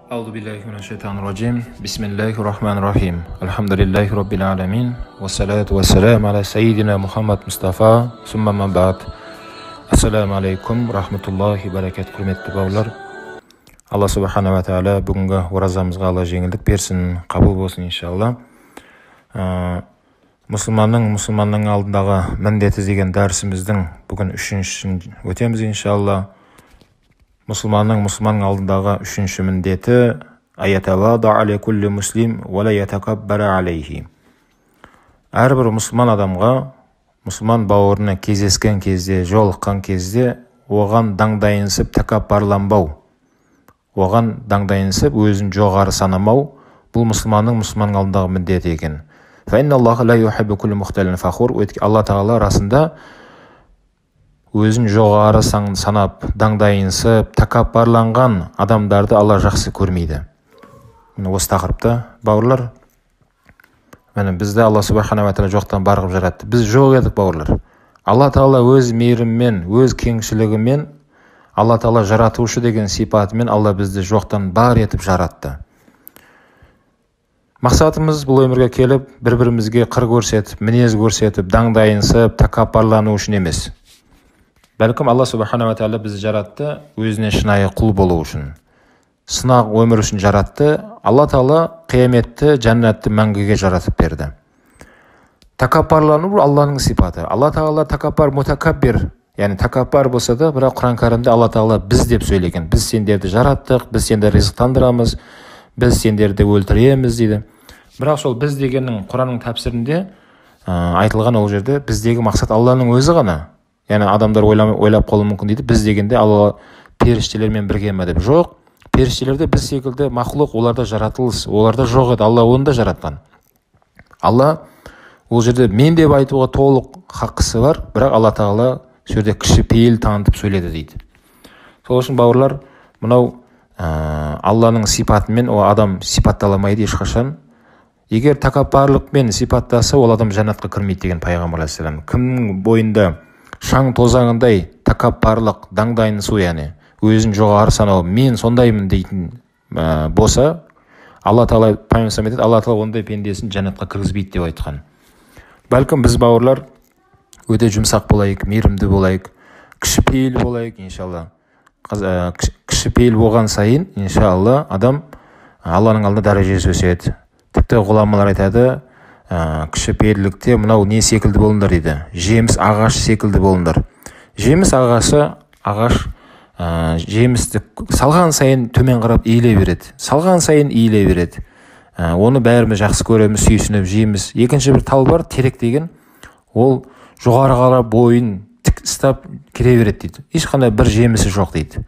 أعوذ بالله من الشيطان الرجيم بسم الله الرحمن الرحيم الحمد لله رب العالمين والصلاة والسلام على سيدنا محمد مصطفى ثم من بعد Ассаламу алейкум рахматуллахи баракат. Құрметті бауырлар, Алла субхана ва тағала бүгінгі оразамызға Алла жеңілдік берсін, қабыл болсын иншалла. Мұсылманның алдындағы міндеті деген дәрісіміздің бүгін үшіншісін өтеміз иншалла. Мұсылманның алдындағы үшінші міндеті аятавада аля кулли муслим ва ла ятакаббара алейхи. Әрбір мұсылман адамға, мұсылман бауырына кездескен кезде, жолыққан кезде оған даңдайынсып тәкаппарланбау, оған даңдайынсып өзін жоғары санамау, бұл мұсылманның алдындағы міндеті екен. Алла тағала расында өзін жоғары санап, даңдайынсып, тәкаппарланған адамдарды Алла жақсы көрмейді. Осы тақырыпта бауырлар, бізді Алла субхана ва тағала жоқтан барғып жаратты. Біз жоқ едік бауырлар. Алла тағала өз мейіріммен, өз кеңшілігімен, Алла тағала жаратушы деген сипатымен Алла бізді жоқтан бар етіп жаратты. Мақсатымыз бұл өмірге келіп, бір-бірімізге қыр көрсетіп, мінез көрсетіп, даңдайынсып, тәкаппарлану үшін емес. Бәлкім Алла субхана ва тағала бізді жаратты өзіне шынайы құл болу үшін. Сынақ өмір үшін жаратты. Алла тағала қияметті, жәннатты мәңгіге жаратып берді. Тәкаппарлану бұл Алланың сипаты. Алла тағала тәкаппар, мутакаббир, яғни тәкаппар болса да, бірақ Құран кәрімде Алла тағала біз деп сөйлеген. Біз сендерді жараттық, біз сендерді ризықтандырамыз, біз сендерді өлтіреміз дейді. Бірақ сол біз дегеннің Құранның тәпсірінде айтылған ол жерде біздегі мақсат Алланың өзі ғана. Яғни адамдар ойлап қалуы мүмкін дейді. Біз дегенде Алла періштелермен бірге ме деп. Жоқ. Періштелерде біз секілді мақлұқ, оларда жаратылыс, оларда жоқ еді, Алла оны да жаратқан. Алла ол жерде мен деп айтуға толық хақысы бар, бірақ Алла тағала сөзде кішіпейіл танытып сөйледі дейді. Сол үшін бауырлар, мынау Алланың сипатымен ол адам сипатталамайды ешқашан. Егер тәкаппарлықпен сипаттаса, ол адам жәннатқа кірмейді деген пайғамбар алейхиссалам. Кімнің бойында шаң тозаңындай тәкаппарлық, даңдайынсу, яғни өзін жоғары санау, мен сондаймын дейтін болса, Алла тағала пайғамбар айтады, Алла тағала ондай пендесін жәннатқа кіргізбейді деп айтқан. Бәлкім біз бауырлар өте жұмсақ болайық, мейірімді болайық, кішіпейіл болайық иншалла. Кішіпейіл болған сайын иншалла адам Алланың алдында дәрежесі өседі. Тіпті ғұламалар айтады, кішіпейілдікте мынау не секілді болыңдар дейді. Жеміс ағаш секілді болыңдар. Жеміс ағаш жемісті салған сайын төмен қарап иіле береді. Салған сайын иіле береді. Оны бәріміз жақсы көреміз, сүйсініп жейміз. Екінші бір тал бар, терек деген. Ол жоғары қарап бойын тік ұстап келе береді дейді. Ешқандай бір жемісі жоқ дейді.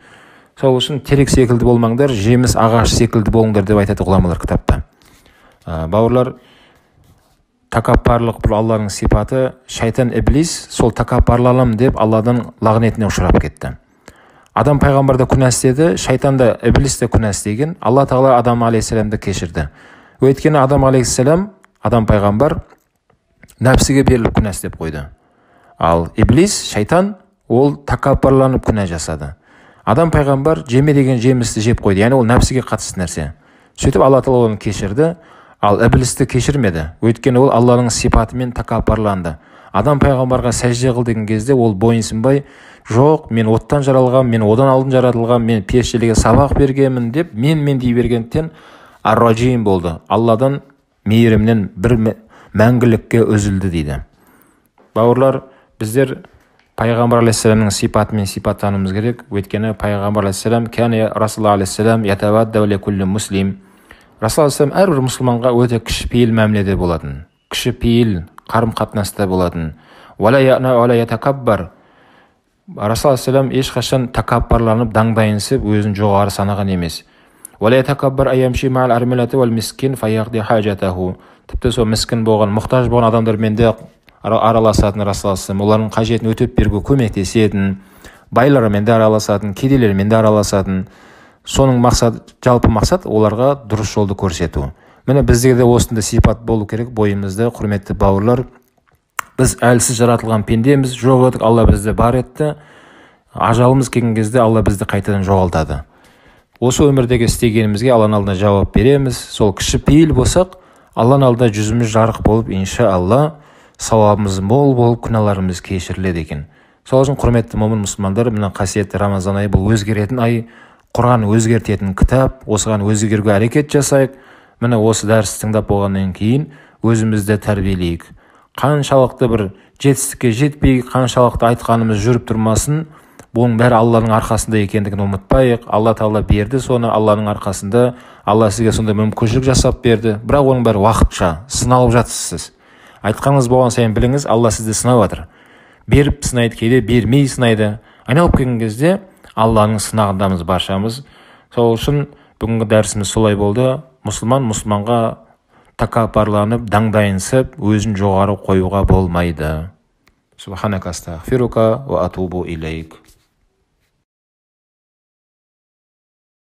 Сол үшін терек секілді болмаңдар, жеміс ағаш секілді болыңдар деп айтады ғұламалар кітапта. Бауырлар, тәкаппарлық бұл Алланың сипаты. Шайтан иблис сол тәкаппарланам деп Алладан лағнетіне ұшырап кетті. Адам пайғамбарда күнә істеді, шайтан да, иблис те күнә істеген. Алла тағала Адам алейхиссаламды кешірді. Өйткені Адам алейхиссалам, Адам пайғамбар нәпсіге беріліп күнә істеп қойды. Ал иблис, шайтан, ол тәкаппарланып күнә жасады. Адам пайғамбар жеме деген жемісті жеп қойды, яғни ол нәпсіге қатысты нәрсе. Сөйтіп Алла тағала оны кешірді, ал иблисті кешірмеді. Өйткені ол Алланың сипатымен тәкаппарланды. Адам пайғамбарға сәжде қыл деген кезде ол бойынсынбай, жоқ, мен оттан жаралғам, мен одан алдын жаратылғам, мен періштелерге сабақ бергенмін деп мен дей бергендіктен ар-раджим болды. Алладан мейірімнен бір мәңгілікке үзілді дейді. Бауырлар, біздер пайғамбар алейхиссаламның сипатымен сипаттануымыз керек. Өйткені пайғамбар алейхиссалам кәне Расул алейхиссалам ятавадда ля кулли муслим. Расул алейхиссалам әрбір мұсылманға өте кішіпейіл мәміледе болатын. Кішіпейіл қарым-қатынаста болатын. Вала яна вала ятакаббар. Расул алейхиссалам ешқашан тәкаппарланып, даңдайынсып, өзін жоғары санаған емес. Вала ятакаббар аямши мa'ал армилати вал мискин фаяғди хажатаху. Тіпті сол мискин болған, мұқтаж болған адамдармен де араласатын Расул алейхиссалам. Олардың қажетін өтеп беруге көмектесетін, байлармен де араласатын, кедейлермен де араласатын. Соның жалпы мақсат оларға дұрыс жолды көрсету. Міне бізде де осындай сипат болу керек бойымызда, құрметті бауырлар. Біз әлсіз жаратылған пендеміз, жоқ едік, Алла бізді бар етті. Ажалымыз келген кезде Алла бізді қайтадан жоғалтады. Осы өмірдегі істегенімізге Алланың алдында жауап береміз. Сол кішіпейіл болсақ, Алланың алдында жүзіміз жарық болып, иншалла сауабымыз мол болып, күнәларымыз кешіріледі екен. Сол үшін құрметті момын мұсылмандар, мына қасиетті Рамазан айы бұл өзгеретін ай, Құран өзгертетін кітап, осыған өзгеруге әрекет жасайық. Міне осы дәрісті тыңдап болғаннан кейін өзімізді тәрбиелейік. Қаншалықты бір жетістікке жетпей, қаншалықты айтқанымыз жүріп тұрмасын, бұның бәрі Алланың арқасында екендігін ұмытпайық. Алла Тағала берді соны, Алланың арқасында. Алла сізге сондай мүмкіншілік жасап берді. Бірақ оның бәрі уақытша, сыналып жатсыз. Айтқаныңыз болған сайын біліңіз, Алла сізді сынап жатыр. Беріп сынайды, кейде бермей сынайды. Айналып келген кезде Алланың сынағындамыз баршамыз. Сол үшін бүгінгі дәрісіміз солай болды. Мұсылманға тәкаппарланып, даңдайынсып, өзін жоғары қоюға болмайды. Субханак астағфирука ва атубу илейк.